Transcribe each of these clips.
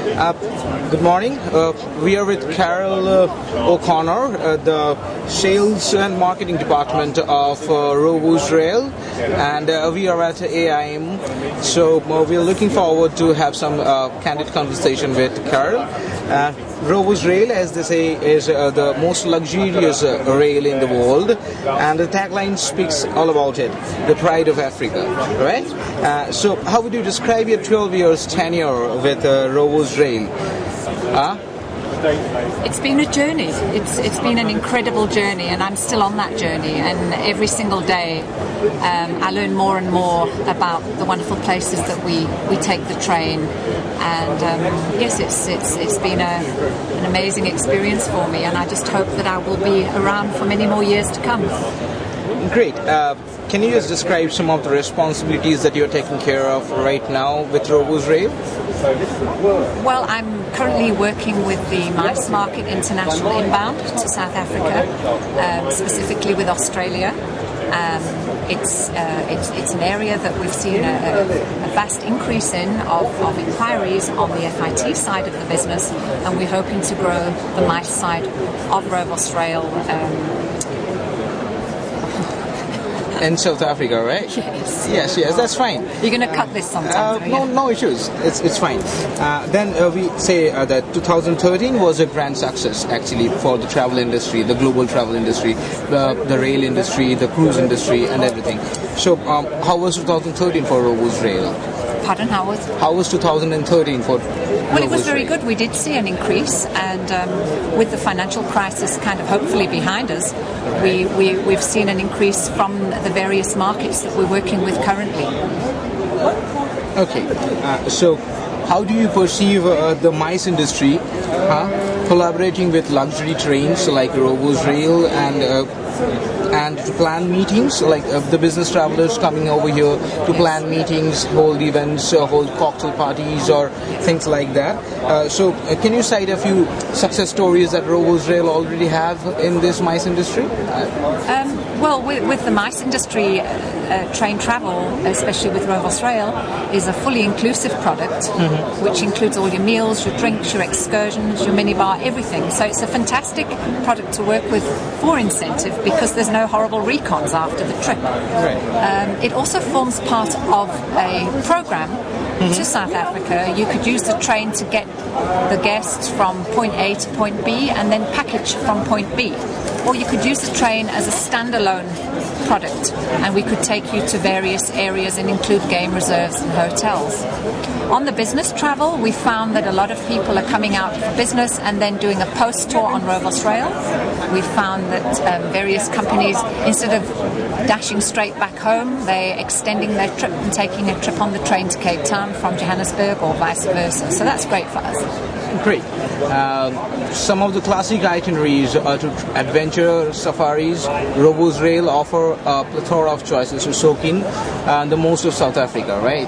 Good morning. We are with Carole O Connor, the Sales and Marketing Department of Rovos Rail, and we are at AIME. So we are looking forward to have some candid conversation with Carole. Rovos Rail, as they say, is the most luxurious rail in the world, and the tagline speaks all about it, the pride of Africa, right? So how would you describe your 12 years tenure with Rovos Rail? It's been a journey. It's been an incredible journey, and I'm still on that journey. And every single day, I learn more and more about the wonderful places that we take the train. And yes, it's been an amazing experience for me, and I just hope that I will be around for many more years to come. Great. Can you just describe some of the responsibilities that you're taking care of right now with Rovos Rail? Well, I'm currently working with the mice market international inbound to South Africa, specifically with Australia. It's an area that we've seen a vast increase of inquiries on the FIT side of the business, and we're hoping to grow the mice side of Rovos Rail in South Africa, right? Yes, that's fine. You're going to cut this sometime. No issues. It's fine. Then we say that 2013 was a grand success actually for the travel industry, the global travel industry, the rail industry, the cruise industry, and everything. So, how was 2013 for Rovos Rail? Pardon, how was 2013 for? Well, it was very good. We did see an increase, and with the financial crisis kind of hopefully behind us, we've seen an increase from the various markets that we're working with currently. Okay, so how do you perceive the MICE industry collaborating with luxury trains like Rovos Rail and to plan meetings, like the business travelers coming over here to plan meetings, hold events, hold cocktail parties or things like that. So can you cite a few success stories that Rovos Rail already have in this MICE industry? Well, with the MICE industry, train travel, especially with Rovos Rail, is a fully inclusive product, which includes all your meals, your drinks, your excursions, your minibar, everything. So it's a fantastic product to work with for incentive because there's no horrible recons after the trip. Right. It also forms part of a program to South Africa. You could use the train to get the guests from point A to point B and then package from point B. Or you could use the train as a standalone product, and we could take you to various areas and include game reserves and hotels. On the business travel, we found that a lot of people are coming out for business and then doing a post tour on Rovos Rail. We found that various companies, instead of dashing straight back home, they're extending their trip and taking a trip on the train to Cape Town from Johannesburg or vice versa. So that's great for us. Great. Some of the classic itineraries to adventure safaris, Rovos Rail offer a plethora of choices to soak in the most of South Africa, right?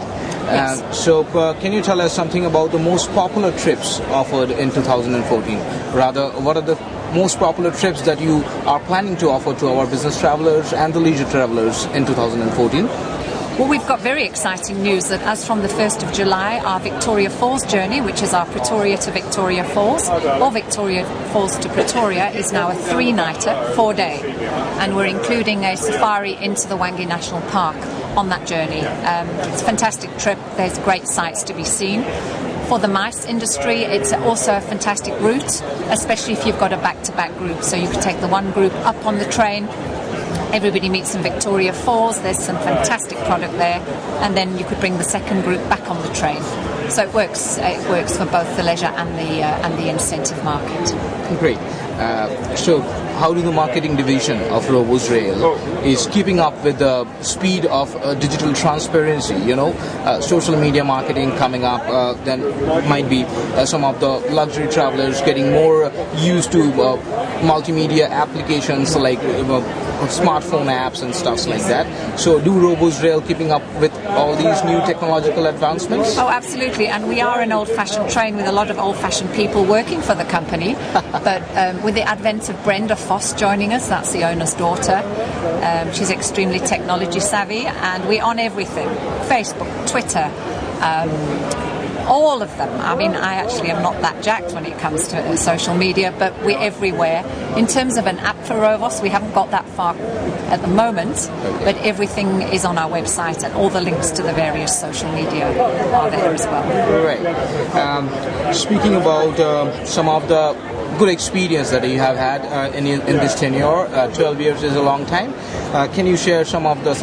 Yes. So can you tell us something about the most popular trips offered in 2014? Rather, what are the most popular trips that you are planning to offer to our business travelers and the leisure travelers in 2014? Well, we've got very exciting news that as from the 1st of July, our Victoria Falls journey, which is our Pretoria to Victoria Falls, or Victoria Falls to Pretoria, is now a 3-nighter, 4-day. And we're including a safari into the Wangi National Park on that journey. It's a fantastic trip. There's great sights to be seen. For the MICE industry, it's also a fantastic route, especially if you've got a back-to-back group. So you could take the one group up on the train, everybody meets in Victoria Falls, there's some fantastic product there, and then you could bring the second group back on the train. So it works for both the leisure and the incentive market. Great. So how do the marketing division of Rovos Rail is keeping up with the speed of digital transparency, social media marketing coming up, then might be some of the luxury travelers getting more used to multimedia applications like smartphone apps and stuff like that. So do Rovos Rail keeping up with all these new technological advancements? Oh, absolutely. And we are an old-fashioned train with a lot of old-fashioned people working for the company. But with the advent of Brenda Foss joining us, that's the owner's daughter, she's extremely technology savvy, and we're on everything. Facebook, Twitter, All of them. I mean, I actually am not that jacked when it comes to social media, but we're everywhere. In terms of an app for Rovos, we haven't got that far at the moment, but everything is on our website and all the links to the various social media are there as well. Right. Speaking about some of the good experience that you have had in this tenure, 12 years is a long time. Can you share some of the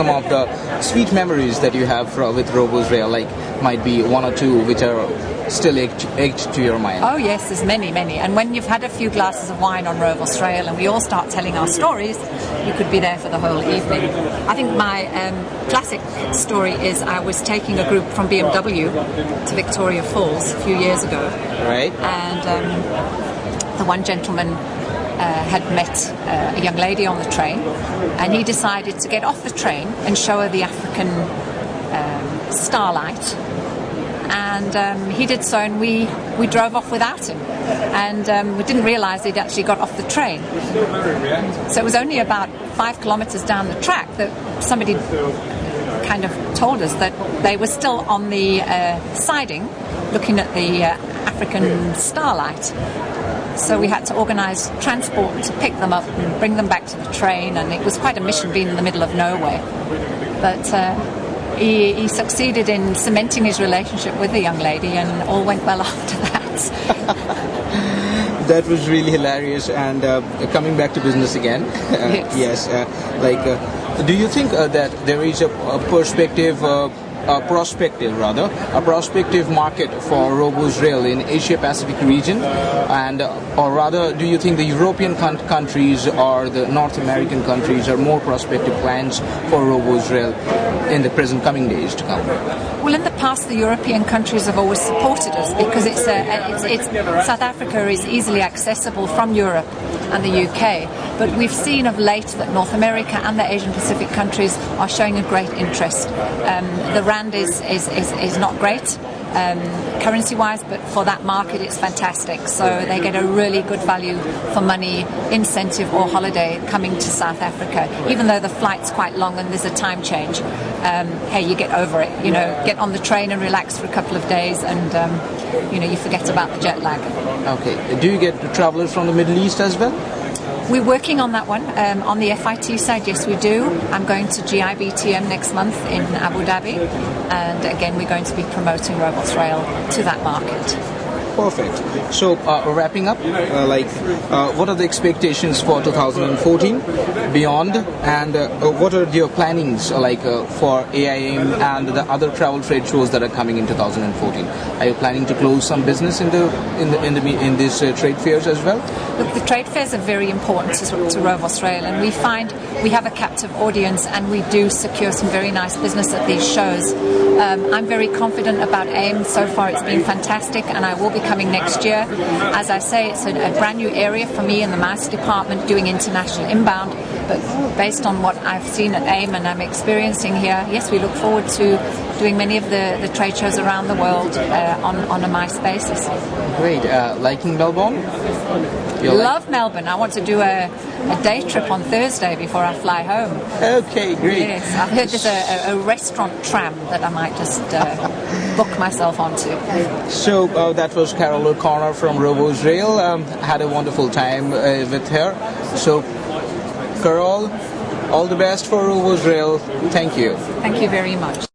sweet memories that you have with Rovos Rail? Like might be one or two which are still etched to your mind. Oh yes, there's many. And when you've had a few glasses of wine on Rovos Rail and we all start telling our stories, you could be there for the whole evening. I think my classic story is I was taking a group from BMW to Victoria Falls a few years ago. Right. And the one gentleman had met a young lady on the train, and he decided to get off the train and show her the African starlight. And he did so, and we drove off without him, and we didn't realise he'd actually got off the train. So it was only about 5 kilometres down the track that somebody kind of told us that they were still on the siding looking at the African starlight. So we had to organise transport to pick them up and bring them back to the train, and it was quite a mission being in the middle of nowhere. But he succeeded in cementing his relationship with the young lady, and all went well after that. That was really hilarious. And coming back to business again, yes. Do you think that there is a prospective market for Rovos Rail in Asia Pacific region, and or rather, do you think the European countries or the North American countries are more prospective plans for Rovos Rail in the present coming days to come? Well, in the past, the European countries have always supported us because South Africa is easily accessible from Europe and the UK. But we've seen of late that North America and the Asian Pacific countries are showing a great interest. The rand is not great currency-wise, but for that market it's fantastic. So they get a really good value for money incentive or holiday coming to South Africa. Even though the flight's quite long and there's a time change, hey, you get over it. You know, get on the train and relax for a couple of days, and you forget about the jet lag. Okay. Do you get travellers from the Middle East as well? We're working on that one. On the FIT side, yes, we do. I'm going to GIBTM next month in Abu Dhabi, and again, we're going to be promoting Rovos Rail to that market. Perfect. So, wrapping up, what are the expectations for 2014 beyond, and what are your plannings for AIME and the other travel trade shows that are coming in 2014? Are you planning to close some business in these trade fairs as well? Look, the trade fairs are very important to Rovos Rail, and we find we have a captive audience, and we do secure some very nice business at these shows. I'm very confident about AIME. So far, it's been fantastic, and I will be coming next year. As I say, it's a brand new area for me in the MICE department doing international inbound, but based on what I've seen at AIME and I'm experiencing here, yes, we look forward to doing many of the trade shows around the world on a MICE basis. Great. Liking Melbourne? Love Melbourne. I want to do a day trip on Thursday before I fly home. Okay, great. Yes, I've heard there's a restaurant tram that I might just book myself onto. So that was Carole O Connor from Rovos Rail. Had a wonderful time with her. So, Carole, all the best for Rovos Rail. Thank you. Thank you very much.